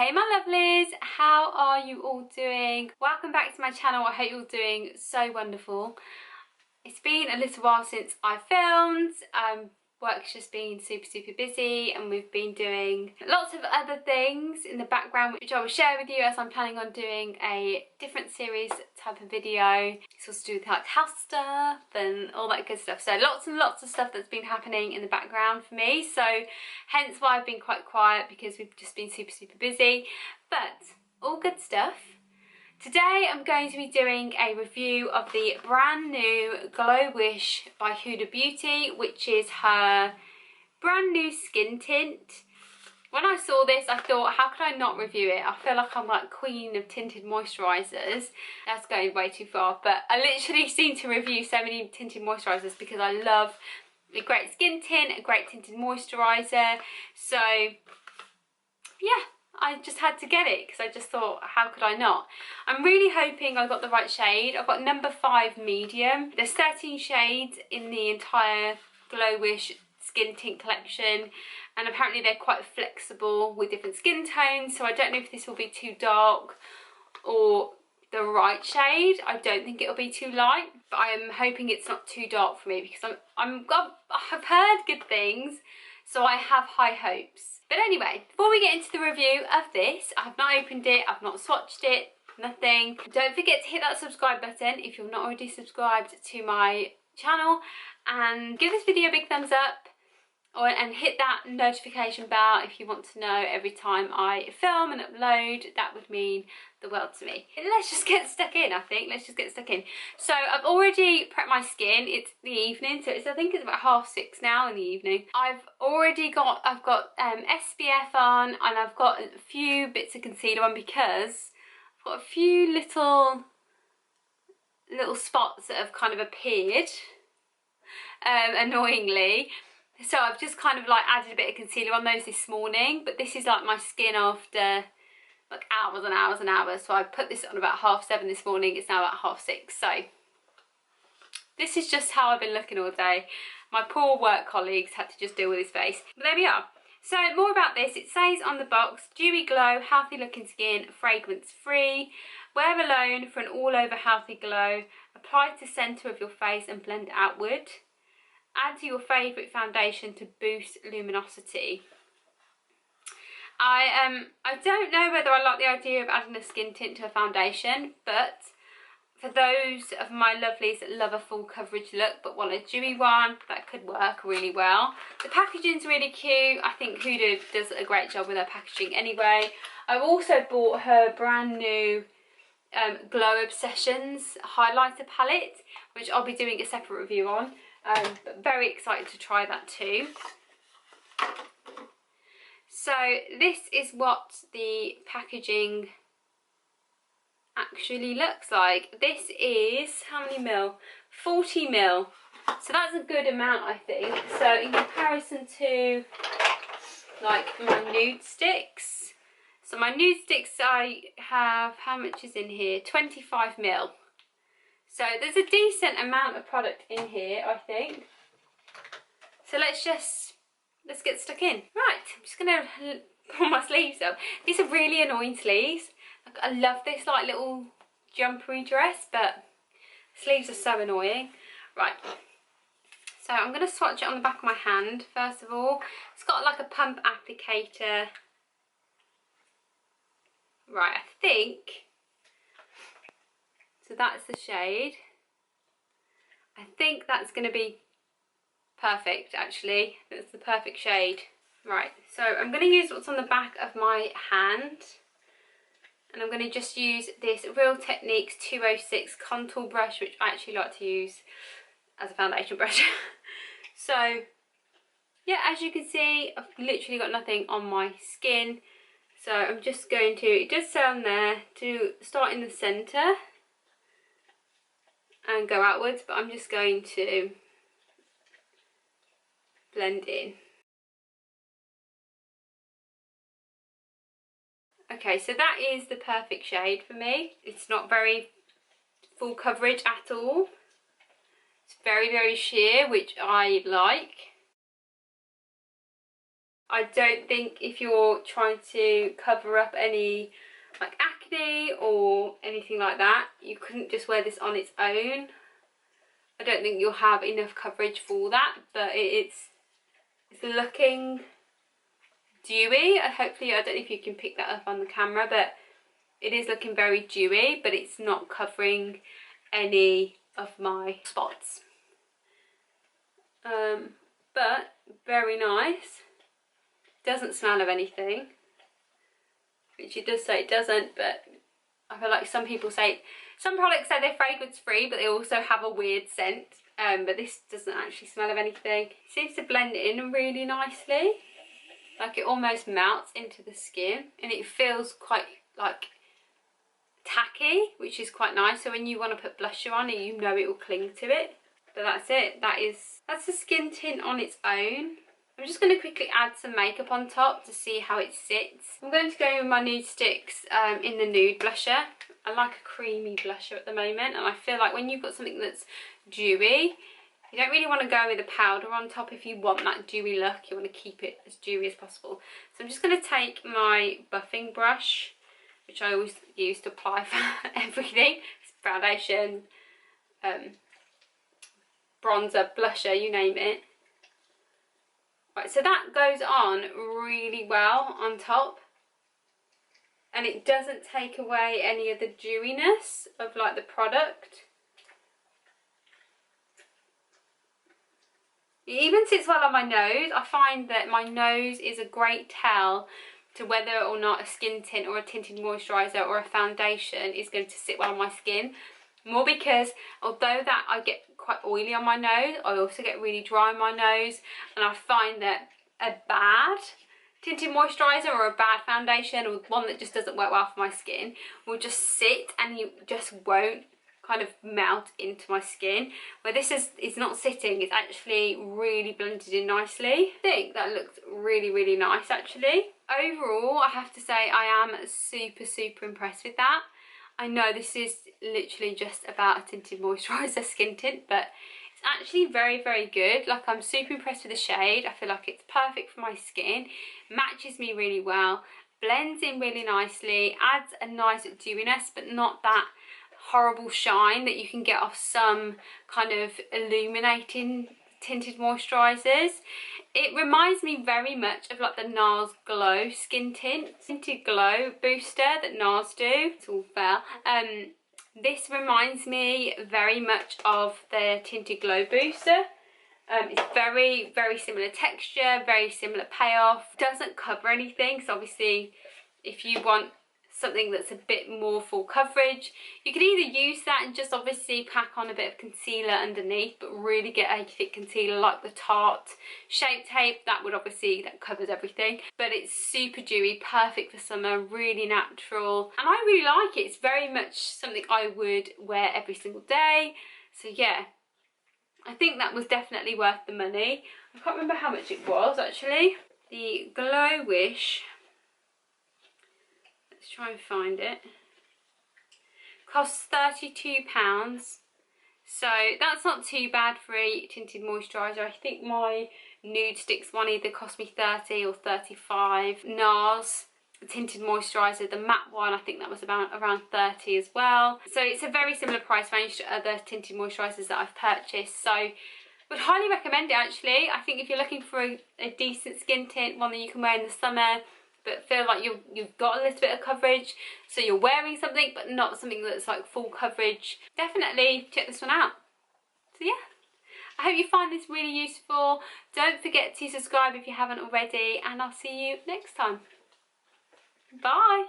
Hey my lovelies, how are you all doing? Welcome back to my channel. I hope you're all doing so wonderful. It's been a little while since I filmed. Work's just been super busy and we've been doing lots of other things in the background which I will share with you as I'm planning on doing a different series type of video. It's also to do with like house stuff and all that good stuff. So lots and lots of stuff that's been happening in the background for me. So hence why I've been quite quiet, because we've just been super busy. But all good stuff. Today I'm going to be doing a review of the brand new GloWish by Huda Beauty, which is her brand new skin tint. When I saw this I thought, how could I not review it? I feel like I'm like queen of tinted moisturisers. That's going way too far, but I literally seem to review so many tinted moisturisers because I love a great skin tint, a great tinted moisturiser. So yeah, I just had to get it because I just thought, how could I not? I'm really hoping I got the right shade. I've got number 5 medium. There's 13 shades in the entire GloWish Skin Tint collection, and apparently they're quite flexible with different skin tones, so I don't know if this will be too dark or the right shade. I don't think it'll be too light, but I'm hoping it's not too dark for me because I've heard good things, so I have high hopes. But anyway, before we get into the review of this, I have not opened it, I've not swatched it, nothing. Don't forget to hit that subscribe button if you're not already subscribed to my channel, and give this video a big thumbs up, and hit that notification bell if you want to know every time I film and upload. That would mean the world to me. Let's just get stuck in, I think. Let's just get stuck in. So I've already prepped my skin. It's the evening, so I think it's about 6:30 now in the evening. I've got SPF on, and I've got a few bits of concealer on because I've got a few little spots that have kind of appeared annoyingly. So I've just kind of like added a bit of concealer on those this morning, but this is like my skin after like hours and hours and hours. So I put this on about 7:30 this morning. It's now about 6:30. So this is just how I've been looking all day. My poor work colleagues had to just deal with this face. But there we are. So more about this. It says on the box, dewy glow, healthy looking skin, fragrance free. Wear alone for an all over healthy glow. Apply to centre of your face and blend outward. Add to your favourite foundation to boost luminosity. I don't know whether I like the idea of adding a skin tint to a foundation, but for those of my lovelies that love a full coverage look but want a dewy one, that could work really well. The packaging's really cute. I think Huda does a great job with her packaging anyway. I've also bought her brand new Glow Obsessions highlighter palette, which I'll be doing a separate review on. But very excited to try that too. So this is what the packaging actually looks like. This is, how many mil? 40 mil. So that's a good amount, I think. So in comparison to like my nude sticks. So my nude sticks, I have, how much is in here? 25 mil. So there's a decent amount of product in here, I think. So let's get stuck in. Right, I'm just gonna pull my sleeves up. These are really annoying sleeves. Like, I love this like little jumpery dress, but sleeves are so annoying. Right, so I'm gonna swatch it on the back of my hand first of all. It's got like a pump applicator. Right, I think. So that's the shade. I think that's going to be perfect, actually. That's the perfect shade. Right, so I'm going to use what's on the back of my hand. And I'm going to just use this Real Techniques 206 contour brush, which I actually like to use as a foundation brush. So, yeah, as you can see, I've literally got nothing on my skin. So I'm just going to, it does say on there to start in the centre and go outwards, but I'm just going to blend in. Okay, so that is the perfect shade for me. It's not very full coverage at all. It's very sheer, which I like. I don't think if you're trying to cover up any like acne or anything like that, you couldn't just wear this on its own. I don't think you'll have enough coverage for that, but it's looking dewy. Hopefully, I don't know if you can pick that up on the camera, but it is looking very dewy, but it's not covering any of my spots. But very nice. Doesn't smell of anything, which it does say it doesn't, but I feel like some people say, some products say they're fragrance free, but they also have a weird scent. But this doesn't actually smell of anything. It seems to blend in really nicely. Like it almost melts into the skin, and it feels quite like tacky, which is quite nice. So when you want to put blusher on, you know it will cling to it. But that's it. That's the skin tint on its own. I'm just going to quickly add some makeup on top to see how it sits. I'm going to go with my nude sticks in the nude blusher. I like a creamy blusher at the moment, and I feel like when you've got something that's dewy, you don't really want to go with a powder on top if you want that dewy look. You want to keep it as dewy as possible. So I'm just going to take my buffing brush, which I always use to apply for everything. It's foundation, bronzer, blusher, you name it. Right, so that goes on really well on top, and it doesn't take away any of the dewiness of like the product. It even sits well on my nose. I find that my nose is a great tell to whether or not a skin tint or a tinted moisturiser or a foundation is going to sit well on my skin. More because although that I get quite oily on my nose, I also get really dry on my nose, and I find that a bad tinted moisturiser or a bad foundation, or one that just doesn't work well for my skin, will just sit and you just won't kind of melt into my skin. Where this is not sitting, it's actually really blended in nicely. I think that looks really nice actually. Overall, I have to say I am super impressed with that. I know this is literally just about a tinted moisturiser skin tint, but it's actually very good. Like, I'm super impressed with the shade. I feel like it's perfect for my skin, matches me really well, blends in really nicely, adds a nice dewiness, but not that horrible shine that you can get off some kind of illuminating tinted moisturisers. It reminds me very much of like the NARS Glow Skin Tint, Tinted Glow Booster that NARS do. It's all fair. This reminds me very much of the Tinted Glow Booster. It's very similar texture, very similar payoff. Doesn't cover anything, so obviously if you want something that's a bit more full coverage, you could either use that and just obviously pack on a bit of concealer underneath, but really get a thick concealer like the Tarte Shape Tape. That covers everything, but it's super dewy, perfect for summer, really natural, and I really like it. It's very much something I would wear every single day. So yeah, I think that was definitely worth the money. I can't remember how much it was actually. The GloWish, let's try and find it, costs £32, so that's not too bad for a tinted moisturiser. I think my nude sticks one either cost me 30 or 35. NARS tinted moisturiser, the matte one, I think that was around 30 as well. So it's a very similar price range to other tinted moisturisers that I've purchased, so would highly recommend it actually. I think if you're looking for a decent skin tint, one that you can wear in the summer, but feel like you've got a little bit of coverage, so you're wearing something but not something that's like full coverage, definitely check this one out. So yeah, I hope you find this really useful. Don't forget to subscribe if you haven't already, and I'll see you next time. Bye.